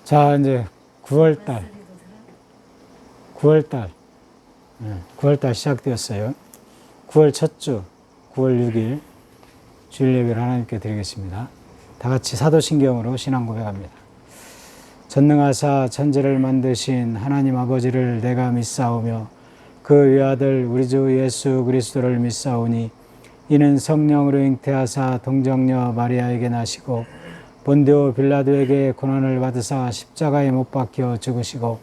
자, 이제 9월달, 9월달 시작되었어요. 9월 첫 주, 9월 6일 주일 예배를 하나님께 드리겠습니다. 다 같이 사도신경으로 신앙 고백합니다. 전능하사 천지를 만드신 하나님 아버지를 내가 믿사오며 그 외아들 우리 주 예수 그리스도를 믿사오니 이는 성령으로 잉태하사 동정녀 마리아에게 나시고 본디오 빌라도에게 고난을 받으사 십자가에 못 박혀 죽으시고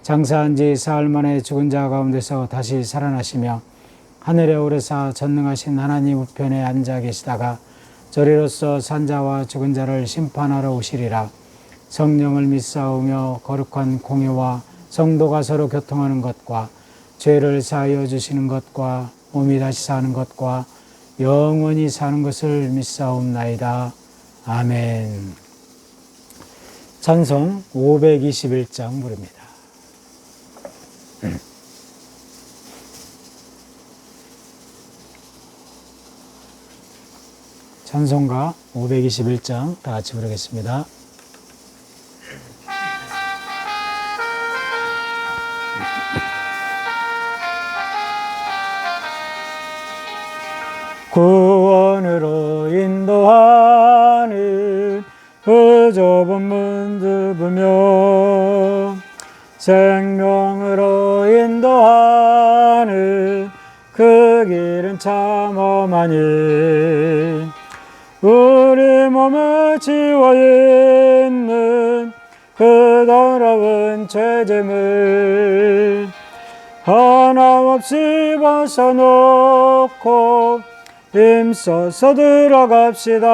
장사한 지 사흘 만에 죽은 자 가운데서 다시 살아나시며 하늘에 오르사 전능하신 하나님 우편에 앉아 계시다가 저리로서 산자와 죽은 자를 심판하러 오시리라. 성령을 믿사오며 거룩한 공예와 성도가 서로 교통하는 것과 죄를 사하여 주시는 것과 몸이 다시 사는 것과 영원히 사는 것을 믿사옵나이다. 아멘. 찬송 521장 부릅니다. 찬송가 521장 다 같이 부르겠습니다. 구원으로 인도하는 그 좁은 문 뚫으며 생명으로 인도하는 그 길은 참 험하니 우리 몸을 지워있는 그 더러운 죄짐을 하나없이 벗어놓고 힘써서 들어갑시다.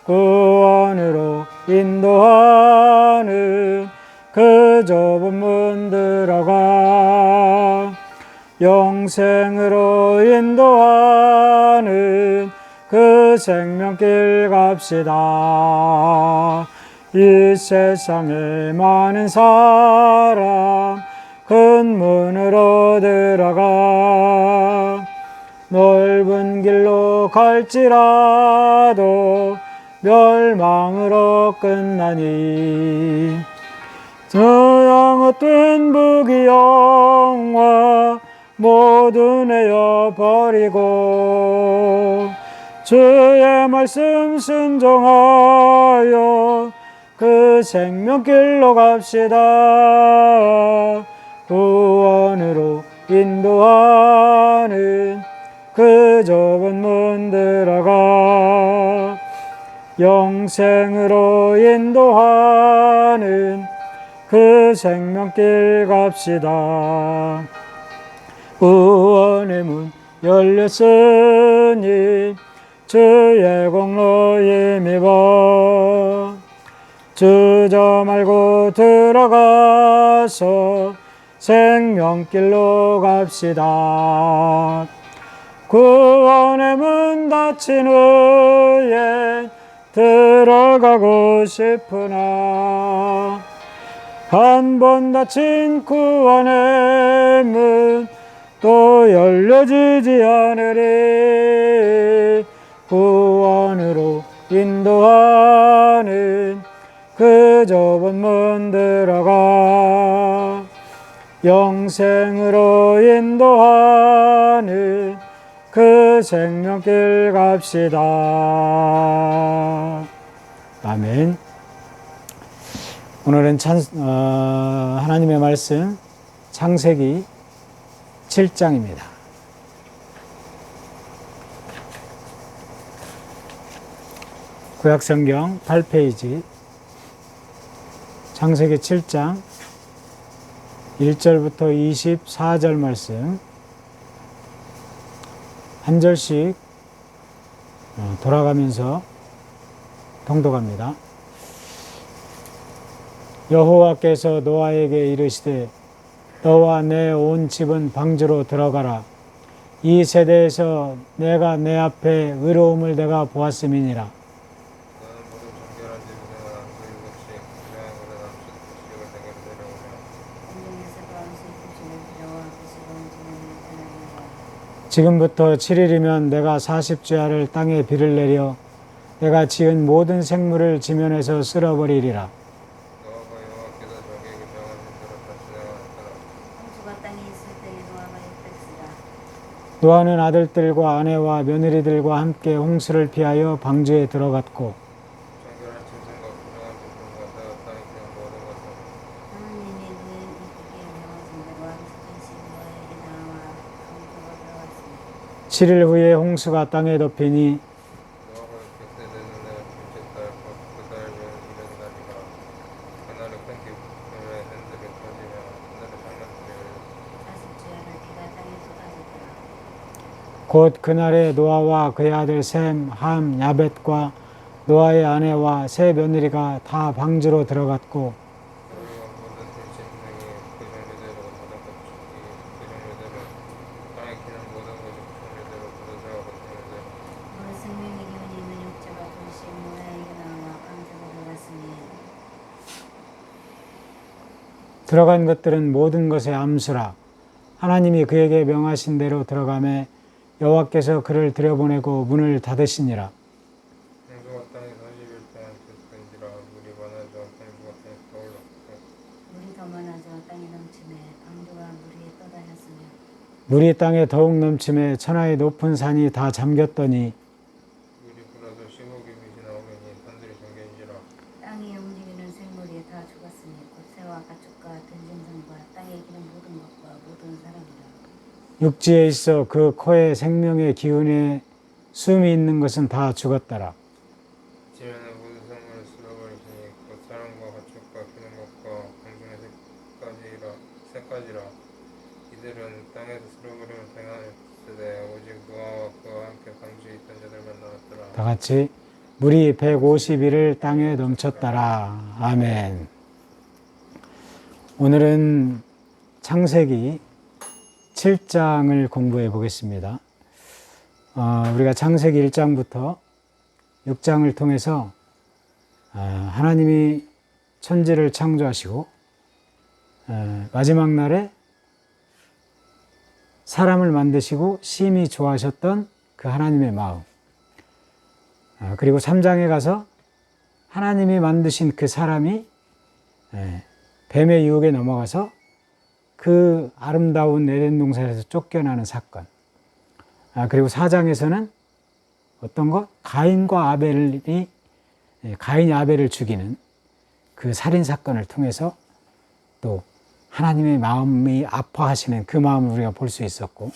구원으로 인도하는 그 좁은 문 들어가 영생으로 인도하는 그 생명길 갑시다. 이 세상에 많은 사람 큰 문으로 들어가 넓은 길로 갈지라도 멸망으로 끝나니 저 양헛된 부귀영화 모두 내어버리고 주의 말씀 순종하여 그 생명길로 갑시다. 구원으로 인도하는 그 좁은 문 들어가 영생으로 인도하는 그 생명길 갑시다. 구원의 문 열렸으니 주의 공로 힘입어 주저 말고 들어가서 생명길로 갑시다. 구원의 문 닫힌 후에 들어가고 싶으나 한 번 닫힌 구원의 문 또 열려지지 않으리. 구원으로 인도하는 그 좁은 문 들어가 영생으로 인도하는 그 생명길 갑시다. 아멘. 오늘은 하나님의 말씀 창세기 7장입니다. 구약성경 8페이지 창세기 7장 1절부터 24절 말씀 한 절씩 돌아가면서 통독합니다. 여호와께서 노아에게 이르시되 너와 내 온 집은 방주로 들어가라. 이 세대에서 내가 내 앞에 의로움을 내가 보았음이니라. 지금부터 7일이면 내가 40주야를 땅에 비를 내려 내가 지은 모든 생물을 지면에서 쓸어버리리라. 노아가 여호와께서 자기에게 명하신 대로 다 진행하였더라. 홍수가 땅에 있을 때에 노아가 육백세라. 노아는 아들들과 아내와 며느리들과 함께 홍수를 피하여 방주에 들어갔고 정결한 짐승과 부정한 짐승과 땅에 기는 모든 것은 하나님이 그에게 명하신 대로 안식하신 노아에게 나와 홍수가 들어갔습니다. 7일 후에 홍수가 땅에 덮이니 노아가 100세 되는 해 둘째 달 이른 날이라. 그날은 큰 기쁨에 하늘이 터지며 하늘의 장막들이 열렸다. 40주야를 비가 땅에 쏟아졌더라. 곧 그날에 노아와 그의 아들 셈, 함, 야벳과 노아의 아내와 세 며느리가 다 방주로 들어갔고 그리고 모든 들짐승이 그 종류대로 모든 가축이 그 종류대로 땅에 기는 모든 것이 그 종류대로 부르짖어 같은 모든 생명의 기운이 있는 육체가 동시에 노아에게 나와 방주로 들어갔으니 들어간 것들은 모든 것의 암수라. 하나님이 그에게 명하신 대로 들어가매 여호와께서 그를 들여보내고 문을 닫으시니라. 홍수가 땅에 40일 동안 계속된지라. 물이 많아져 홍수가 땅에 떠올랐고 물이 더 많아져 땅에 넘치매 방주가 물 위에 떠다녔으며 물이 땅에 더욱 넘침에 천하의 높은 산이 다 잠겼더니 물이 불어서 15개 빛이 나오더니 산들이 잠긴지라. 땅이 움직이는 생물이 다 죽었으니 곧 새와 가축과 들짐승과 땅에 기는 모든 것과 모든 사람이라. 육지에 있어 그 코에 생명의 기운에 숨이 있는 것은 다 죽었더라. 지면의 모든 생물을 쓸어버리시니 곧 사람과 가축과 기는 것과 공중의 새까지라. 이들은 땅에서 쓸어버림을 당하였으되 오직 노아와 그와 함께 방주에 있던 자들만 나왔더라. 다 같이 물이 150일을 땅에 넘쳤더라. 아멘. 오늘은 창세기 7장을 공부해 보겠습니다. 우리가 창세기 1장부터 6장을 통해서 하나님이 천지를 창조하시고 마지막 날에 사람을 만드시고 심히 좋아하셨던 그 하나님의 마음, 그리고 3장에 가서 하나님이 만드신 그 사람이 뱀의 유혹에 넘어가서 그 아름다운 에덴 동산에서 쫓겨나는 사건, 그리고 4장에서는 어떤 것? 가인이 아벨을 죽이는 그 살인 사건을 통해서 또 하나님의 마음이 아파하시는 그 마음을 우리가 볼 수 있었고,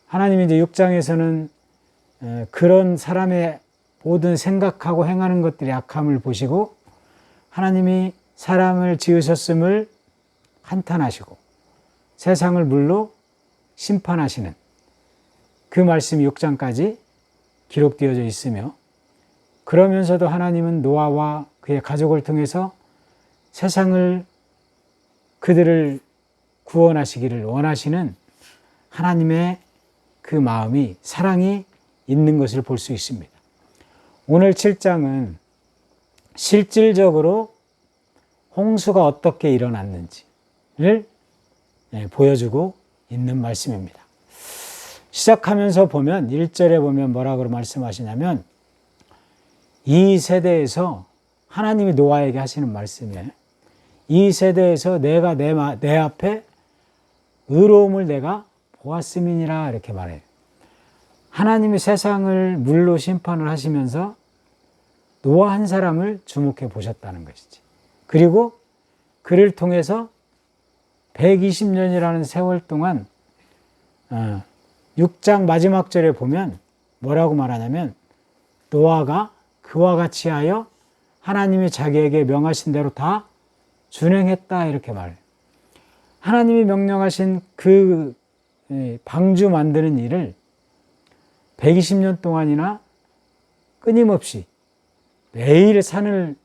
하나님이 이제 6장에서는 그런 사람의 모든 생각하고 행하는 것들의 악함을 보시고 하나님이 사람을 지으셨음을 한탄하시고 세상을 물로 심판하시는 그 말씀이 6장까지 기록되어져 있으며, 그러면서도 하나님은 노아와 그의 가족을 통해서 세상을 그들을 구원하시기를 원하시는 하나님의 그 마음이, 사랑이 있는 것을 볼 수 있습니다. 오늘 7장은 실질적으로 홍수가 어떻게 일어났는지를 보여주고 있는 말씀입니다. 시작하면서 보면 1절에 보면 뭐라고 말씀하시냐면, 이 세대에서 하나님이 노아에게 하시는 말씀이에요. 이 세대에서 내가 내 앞에 의로움을 내가 보았음이니라, 이렇게 말해요. 하나님이 세상을 물로 심판을 하시면서 노아 한 사람을 주목해 보셨다는 것이지. 그리고 그를 통해서 120년이라는 세월 동안 6장 마지막 절에 보면 뭐라고 말하냐면, 노아가 그와 같이 하여 하나님이 자기에게 명하신 대로 다 준행했다, 이렇게 말해요. 하나님이 명령하신 그 방주 만드는 일을 120년 동안이나 끊임없이 매일 산을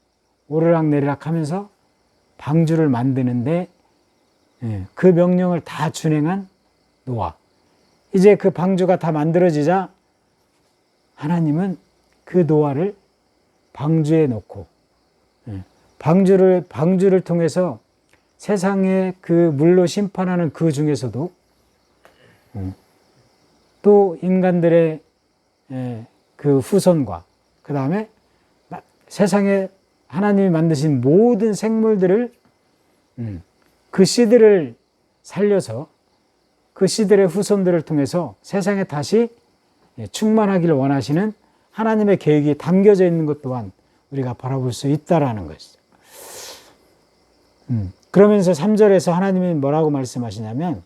오르락내리락 하면서 방주를 만드는데 그 명령을 다 준행한 노아. 이제 그 방주가 다 만들어지자 하나님은 그 노아를 방주에 놓고 방주를 통해서 세상에 그 물로 심판하는 그 중에서도 또 인간들의 그 후손과 그 다음에 세상에 하나님이 만드신 모든 생물들을 그 씨들을 살려서 그 씨들의 후손들을 통해서 세상에 다시 충만하기를 원하시는 하나님의 계획이 담겨져 있는 것 또한 우리가 바라볼 수 있다라는 것이죠. 그러면서 3절에서 하나님이 뭐라고 말씀하시냐면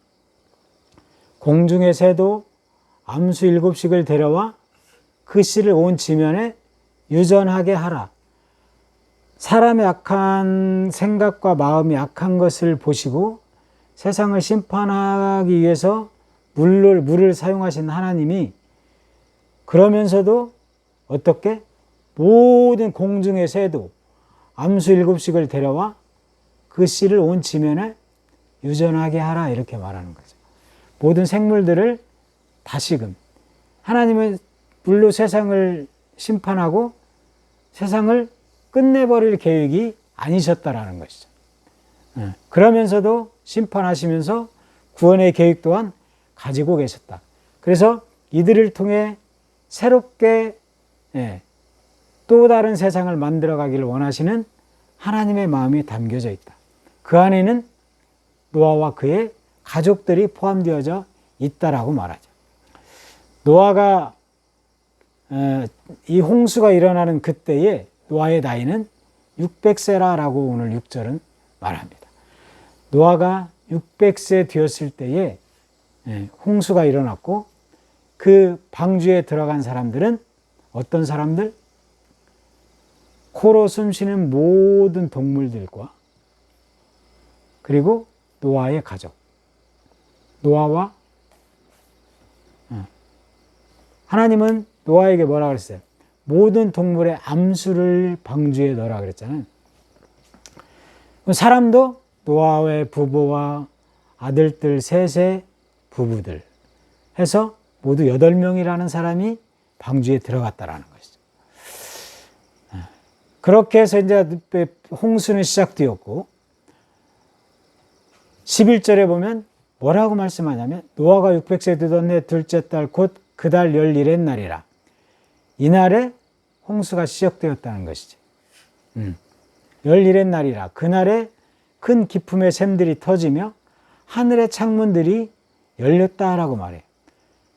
공중의 새도 암수 7씩을 데려와 그 씨를 온 지면에 유전하게 하라. 사람의 악한 생각과 마음이 악한 것을 보시고 세상을 심판하기 위해서 물을 사용하신 하나님이 그러면서도 어떻게? 모든 공중의 새도 암수 7씩을 데려와 그 씨를 온 지면에 유전하게 하라 이렇게 말하는 거죠. 모든 생물들을 다시금 하나님은 물로 세상을 심판하고 세상을 끝내버릴 계획이 아니셨다라는 것이죠. 그러면서도 심판하시면서 구원의 계획 또한 가지고 계셨다. 그래서 이들을 통해 새롭게 또 다른 세상을 만들어가기를 원하시는 하나님의 마음이 담겨져 있다. 그 안에는 노아와 그의 가족들이 포함되어져 있다라고 말하죠. 노아가 이 홍수가 일어나는 그때에 노아의 나이는 600세라라고 오늘 6절은 말합니다. 노아가 600세 되었을 때에 홍수가 일어났고 그 방주에 들어간 사람들은 어떤 사람들? 코로 숨쉬는 모든 동물들과 그리고 노아의 가족, 노아와 하나님은 노아에게 뭐라 그랬어요? 모든 동물의 암수를 방주에 넣으라 그랬잖아요. 사람도 노아의 부부와 아들들 셋의 부부들 해서 모두 8명이라는 사람이 방주에 들어갔다라는 것이죠. 그렇게 해서 이제 홍수는 시작되었고 11절에 보면 뭐라고 말씀하냐면 노아가 600세 되던 해 둘째 달 곧 그 달 11의 날이라. 이날에 홍수가 시작되었다는 것이지. 11의 날이라. 그날에 큰 기품의 샘들이 터지며 하늘의 창문들이 열렸다라고 말해요.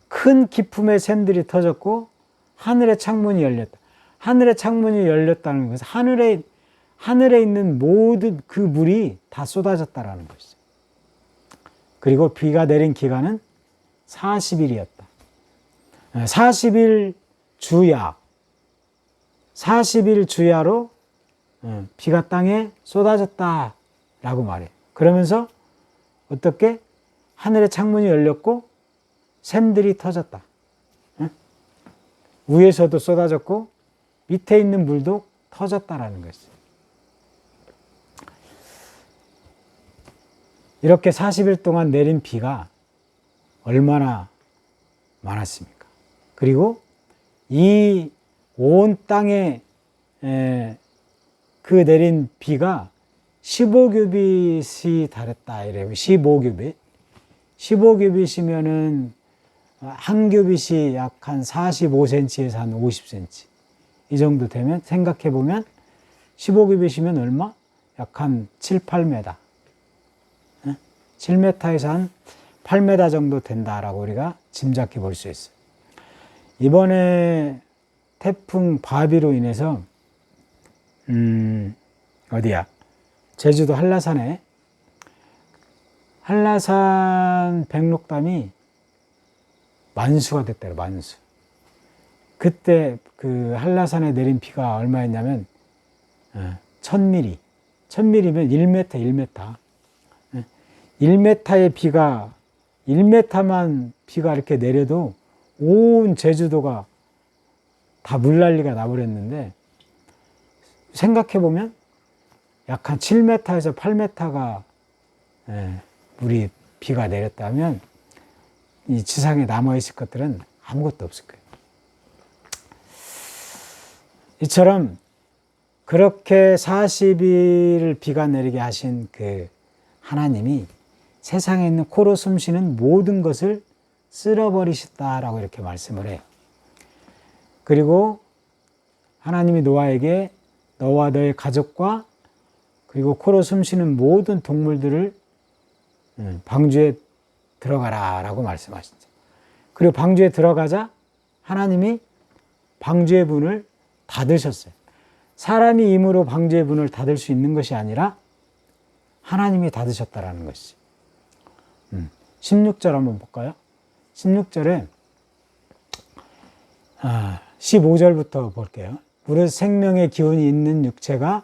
큰 기품의 샘들이 터졌고 하늘의 창문이 열렸다. 하늘의 창문이 열렸다는 것은 하늘에 있는 모든 그 물이 다 쏟아졌다라는 것이죠. 그리고 비가 내린 기간은 40일이었다. 40일 주야로 비가 땅에 쏟아졌다라고 말해요. 그러면서 어떻게? 하늘의 창문이 열렸고 샘들이 터졌다. 위에서도 쏟아졌고 밑에 있는 물도 터졌다라는 것이죠. 이렇게 40일 동안 내린 비가 얼마나 많았습니까? 그리고 이 온 땅에 그 내린 비가 15규빗이 달했다 이래요. 15규빗. 15규빗이면은 한 규빗이 약 한 45cm에서 한 50cm. 이 정도 되면 생각해 보면 15규빗이면 얼마? 약 한 7, 8m. 7m에서 한 8m 정도 된다라고 우리가 짐작해 볼 수 있어요. 이번에 태풍 바비로 인해서 제주도 한라산에 한라산 백록담이 만수가 됐대요. 만수. 그때 그 한라산에 내린 비가 얼마였냐면 1000mm. 1000mm면 1m. 1m의 비가 1m만 비가 이렇게 내려도 온 제주도가 다 물난리가 나버렸는데 생각해 보면 약 한 7m에서 8m가 물이 비가 내렸다면 이 지상에 남아있을 것들은 아무것도 없을 거예요. 이처럼 그렇게 40일을 비가 내리게 하신 그 하나님이 세상에 있는 코로 숨쉬는 모든 것을 쓸어버리셨다라고 이렇게 말씀을 해요. 그리고 하나님이 노아에게 너와 너의 가족과 그리고 코로 숨쉬는 모든 동물들을 방주에 들어가라 라고 말씀하시죠. 그리고 방주에 들어가자 하나님이 방주의 문을 닫으셨어요. 사람이 임으로 방주의 문을 닫을 수 있는 것이 아니라 하나님이 닫으셨다라는 것이죠. 16절 한번 볼까요? 16절에 15절부터 볼게요. 무릇 생명의 기운이 있는 육체가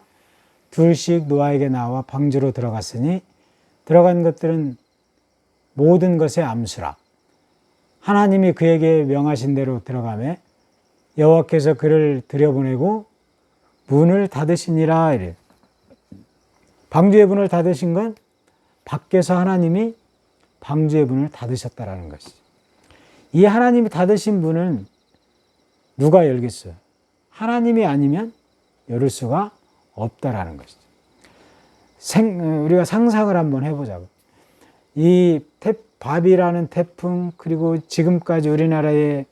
둘씩 노아에게 나와 방주로 들어갔으니 들어간 것들은 모든 것의 암수라. 하나님이 그에게 명하신 대로 들어가매 여호와께서 그를 들여보내고 문을 닫으시니라. 이래. 방주의 문을 닫으신 건 밖에서 하나님이 방주의 문을 닫으셨다라는 것이죠. 이 하나님이 닫으신 문은 누가 열겠어요? 하나님이 아니면 열을 수가 없다라는 것이죠. 우리가 상상을 한번 해보자고. 이 바비라는 태풍 그리고 지금까지 우리나라에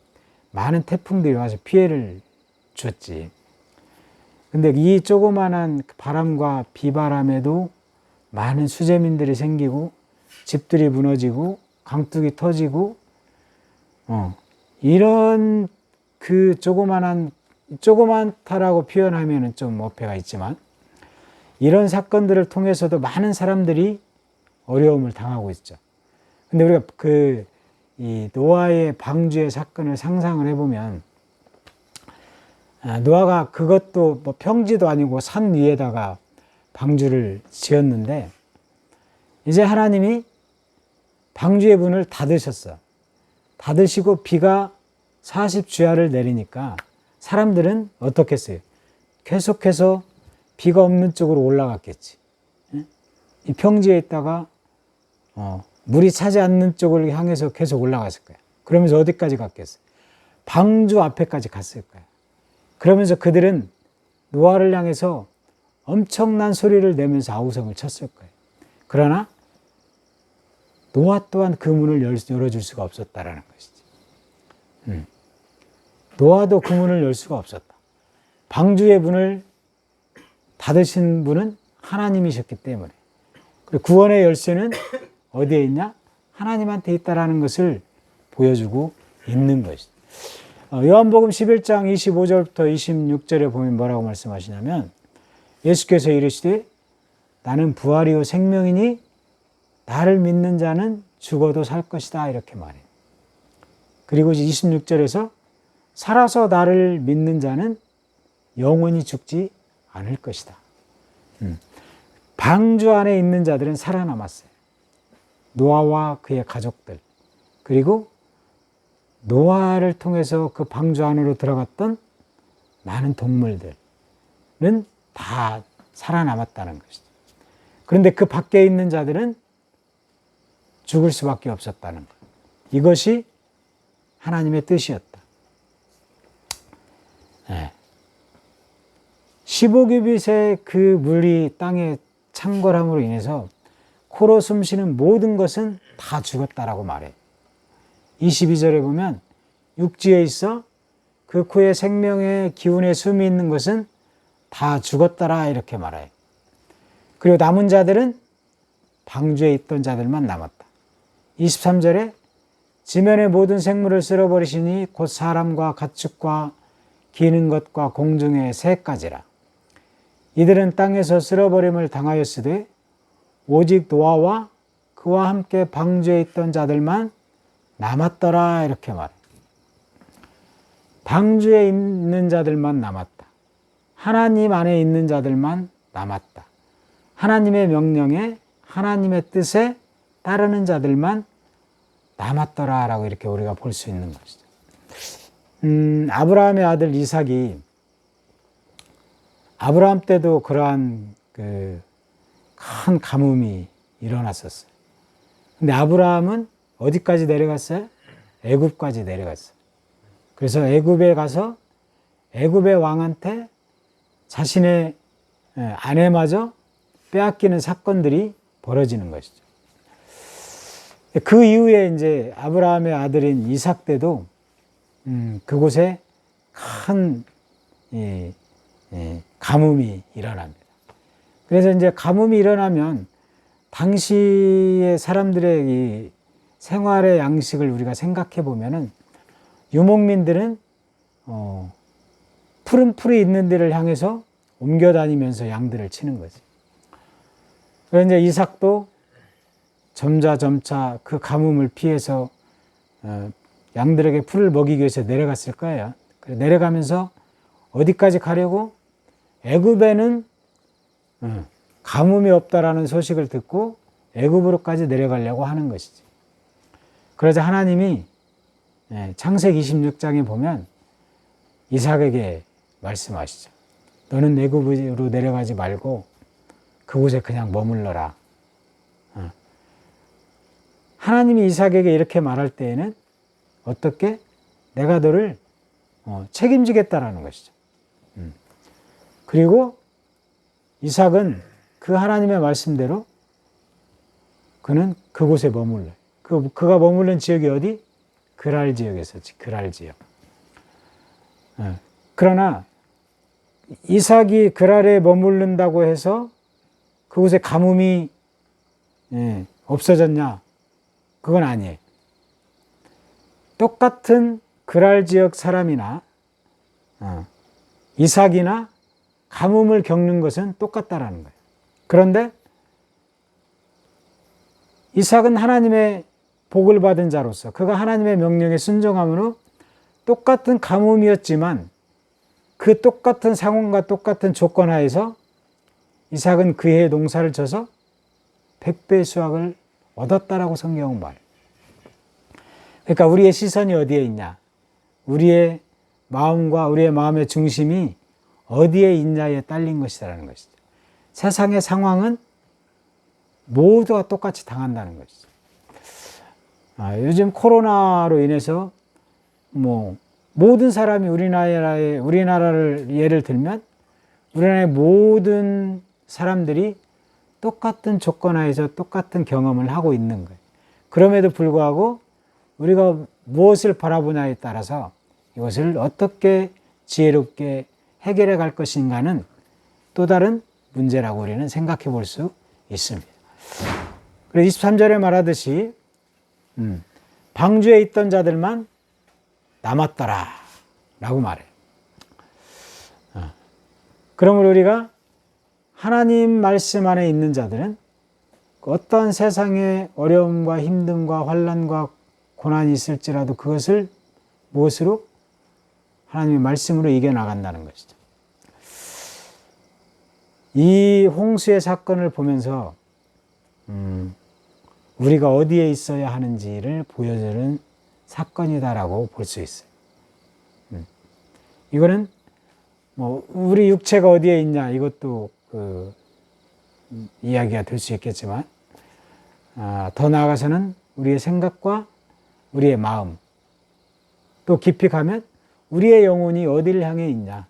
많은 태풍들이 와서 피해를 줬지. 근데 이 조그만한 바람과 비바람에도 많은 수재민들이 생기고 집들이 무너지고 강둑이 터지고 이런 그 조그만다라고 표현하면은 좀 어폐가 있지만 이런 사건들을 통해서도 많은 사람들이 어려움을 당하고 있죠. 근데 우리가 이 노아의 방주의 사건을 상상을 해보면 노아가 그것도 뭐 평지도 아니고 산 위에다가 방주를 지었는데 이제 하나님이 방주의 문을 닫으셨어. 닫으시고 비가 40주야를 내리니까 사람들은 어떻게 했어요? 계속해서 비가 없는 쪽으로 올라갔겠지. 이 평지에 있다가 물이 차지 않는 쪽을 향해서 계속 올라갔을 거야. 그러면서 어디까지 갔겠어요? 방주 앞에까지 갔을 거야. 그러면서 그들은 노아를 향해서 엄청난 소리를 내면서 아우성을 쳤을 거예요. 그러나 노아 또한 그 문을 열어줄 수가 없었다라는 것이지. 노아도 그 문을 열 수가 없었다. 방주의 문을 닫으신 분은 하나님이셨기 때문에. 그리고 구원의 열쇠는 어디에 있냐? 하나님한테 있다라는 것을 보여주고 있는 것이죠. 요한복음 11장 25절부터 26절에 보면 뭐라고 말씀하시냐면 예수께서 이르시되 나는 부활이요 생명이니 나를 믿는 자는 죽어도 살 것이다 이렇게 말해요. 그리고 26절에서 살아서 나를 믿는 자는 영원히 죽지 않을 것이다. 방주 안에 있는 자들은 살아남았어요. 노아와 그의 가족들 그리고 노아를 통해서 그 방주 안으로 들어갔던 많은 동물들은 다 살아남았다는 것이죠. 그런데 그 밖에 있는 자들은 죽을 수밖에 없었다는 것. 이것이 하나님의 뜻이었다. 15규빗의 그 물이 땅에 창궐함으로 인해서 코로 숨쉬는 모든 것은 다 죽었다라고 말해요. 22절에 보면 육지에 있어 그 코에 생명의 기운의 숨이 있는 것은 다 죽었더라 이렇게 말해요. 그리고 남은 자들은 방주에 있던 자들만 남았다. 23절에 지면의 모든 생물을 쓸어버리시니 곧 사람과 가축과 기는 것과 공중의 새까지라. 이들은 땅에서 쓸어버림을 당하였으되 오직 노아와 그와 함께 방주에 있던 자들만 남았더라 이렇게 말해. 방주에 있는 자들만 남았다. 하나님 안에 있는 자들만 남았다. 하나님의 명령에 하나님의 뜻에 따르는 자들만 남았더라 라고 이렇게 우리가 볼 수 있는 것이죠. 아브라함의 아들 이삭이 아브라함 때도 그러한 큰 가뭄이 일어났었어요. 근데 아브라함은 어디까지 내려갔어요? 애굽까지 내려갔어요. 그래서 애굽에 가서 애굽의 왕한테 자신의 아내마저 빼앗기는 사건들이 벌어지는 것이죠. 그 이후에 이제 아브라함의 아들인 이삭 때도 그곳에 큰 가뭄이 일어납니다. 그래서 이제 가뭄이 일어나면 당시의 사람들의 이 생활의 양식을 우리가 생각해 보면은 유목민들은 푸른 풀이 있는 데를 향해서 옮겨 다니면서 양들을 치는 거지. 그래서 이제 이삭도 점차 그 가뭄을 피해서 양들에게 풀을 먹이기 위해서 내려갔을 거예요. 내려가면서 어디까지 가려고? 애굽에는 가뭄이 없다라는 소식을 듣고 애굽으로까지 내려가려고 하는 것이지. 그러자 하나님이 창세기 26장에 보면 이삭에게 말씀하시죠. 너는 애굽으로 내려가지 말고 그곳에 그냥 머물러라. 하나님이 이삭에게 이렇게 말할 때에는 어떻게? 내가 너를 책임지겠다라는 것이죠. 그리고 이삭은 그 하나님의 말씀대로 그는 그곳에 머물러. 그가 머무른 지역이 어디? 그랄 지역이었지. 그랄 지역. 그러나 이삭이 그랄에 머무른다고 해서 그곳에 가뭄이 없어졌냐? 그건 아니에요. 똑같은 그랄 지역 사람이나 이삭이나 가뭄을 겪는 것은 똑같다라는 거예요. 그런데 이삭은 하나님의 복을 받은 자로서 그가 하나님의 명령에 순종함으로 똑같은 가뭄이었지만 그 똑같은 상황과 똑같은 조건 하에서 이삭은 그의 농사를 져서 100배의 수확을 얻었다라고 성경은 말해요. 그러니까 우리의 시선이 어디에 있냐? 우리의 마음과 우리의 마음의 중심이 어디에 있냐에 딸린 것이라는 것이죠. 세상의 상황은 모두가 똑같이 당한다는 것이죠. 요즘 코로나로 인해서 모든 사람이 우리나라를 예를 들면 우리나라의 모든 사람들이 똑같은 조건 하에서 똑같은 경험을 하고 있는 거예요. 그럼에도 불구하고 우리가 무엇을 바라보냐에 따라서 이것을 어떻게 지혜롭게 해결해 갈 것인가는 또 다른 문제라고 우리는 생각해 볼 수 있습니다. 그래서 23절에 말하듯이 방주에 있던 자들만 남았더라 라고 말해요. 그러므로 우리가 하나님 말씀 안에 있는 자들은 어떠한 세상의 어려움과 힘듦과 환난과 고난이 있을지라도 그것을 무엇으로? 하나님의 말씀으로 이겨나간다는 것이죠. 이 홍수의 사건을 보면서 우리가 어디에 있어야 하는지를 보여주는 사건이다라고 볼 수 있어요. 이거는 우리 육체가 어디에 있냐 이것도 이야기가 될 수 있겠지만 더 나아가서는 우리의 생각과 우리의 마음 또 깊이 가면 우리의 영혼이 어디를 향해 있냐?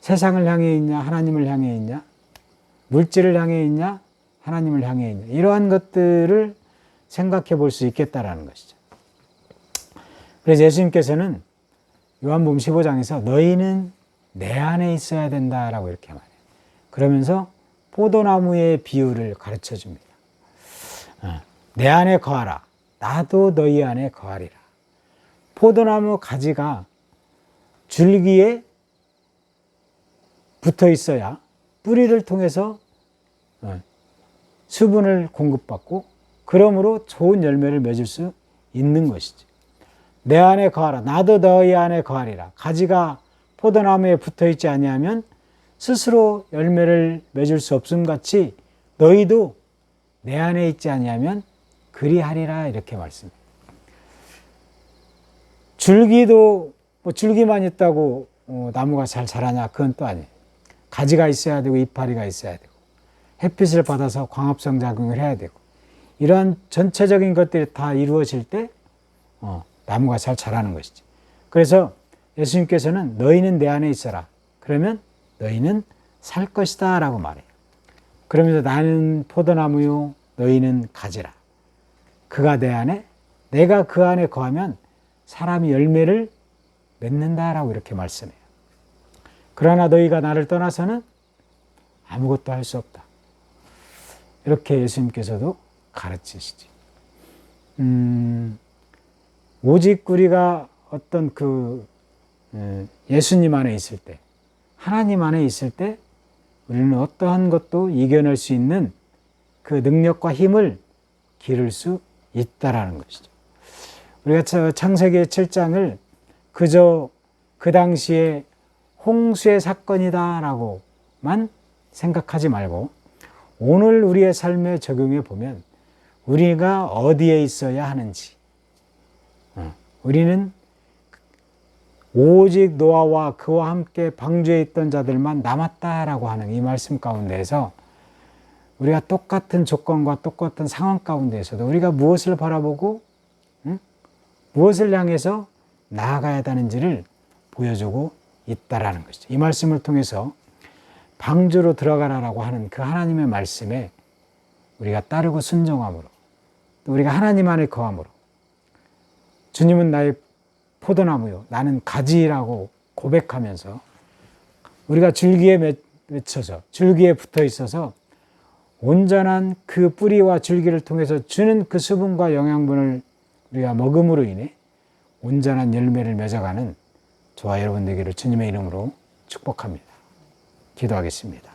세상을 향해 있냐? 하나님을 향해 있냐? 물질을 향해 있냐? 하나님을 향해 있냐? 이러한 것들을 생각해 볼 수 있겠다라는 것이죠. 그래서 예수님께서는 요한복음 15장에서 너희는 내 안에 있어야 된다라고 이렇게 말해요. 그러면서 포도나무의 비유를 가르쳐 줍니다. 내 안에 거하라. 나도 너희 안에 거하리라. 포도나무 가지가 줄기에 붙어 있어야 뿌리를 통해서 수분을 공급받고 그러므로 좋은 열매를 맺을 수 있는 것이지. 내 안에 거하라. 나도 너희 안에 거하리라. 가지가 포도나무에 붙어 있지 아니하면 스스로 열매를 맺을 수 없음 같이 너희도 내 안에 있지 아니하면 그리하리라 이렇게 말씀해요. 줄기도 줄기만 있다고 나무가 잘 자라냐? 그건 또 아니에요. 가지가 있어야 되고 이파리가 있어야 되고 햇빛을 받아서 광합성 작용을 해야 되고 이러한 전체적인 것들이 다 이루어질 때 나무가 잘 자라는 것이지. 그래서 예수님께서는 너희는 내 안에 있어라. 그러면 너희는 살 것이다 라고 말해요. 그러면서 나는 포도나무요 너희는 가지라. 그가 내 안에 내가 그 안에 거하면 사람이 열매를 맺는다라고 이렇게 말씀해요. 그러나 너희가 나를 떠나서는 아무것도 할 수 없다. 이렇게 예수님께서도 가르치시지. 오직 우리가 어떤 예수님 안에 있을 때, 하나님 안에 있을 때 우리는 어떠한 것도 이겨낼 수 있는 그 능력과 힘을 기를 수 있다라는 것이죠. 우리가 창세기 7장을 그저 그 당시에 홍수의 사건이다라고만 생각하지 말고 오늘 우리의 삶에 적용해 보면 우리가 어디에 있어야 하는지, 우리는 오직 노아와 그와 함께 방주에 있던 자들만 남았다라고 하는 이 말씀 가운데에서 우리가 똑같은 조건과 똑같은 상황 가운데에서도 우리가 무엇을 바라보고 무엇을 향해서 나아가야 하는지를 보여주고 있다라는 것이죠. 이 말씀을 통해서 방주로 들어가라라고 하는 그 하나님의 말씀에 우리가 따르고 순종함으로, 또 우리가 하나님 안에 거함으로, 주님은 나의 포도나무요 나는 가지라고 고백하면서 우리가 줄기에 맺혀서 줄기에 붙어 있어서 온전한 그 뿌리와 줄기를 통해서 주는 그 수분과 영양분을 우리가 먹음으로 인해 온전한 열매를 맺어가는 저와 여러분 되기를 주님의 이름으로 축복합니다. 기도하겠습니다.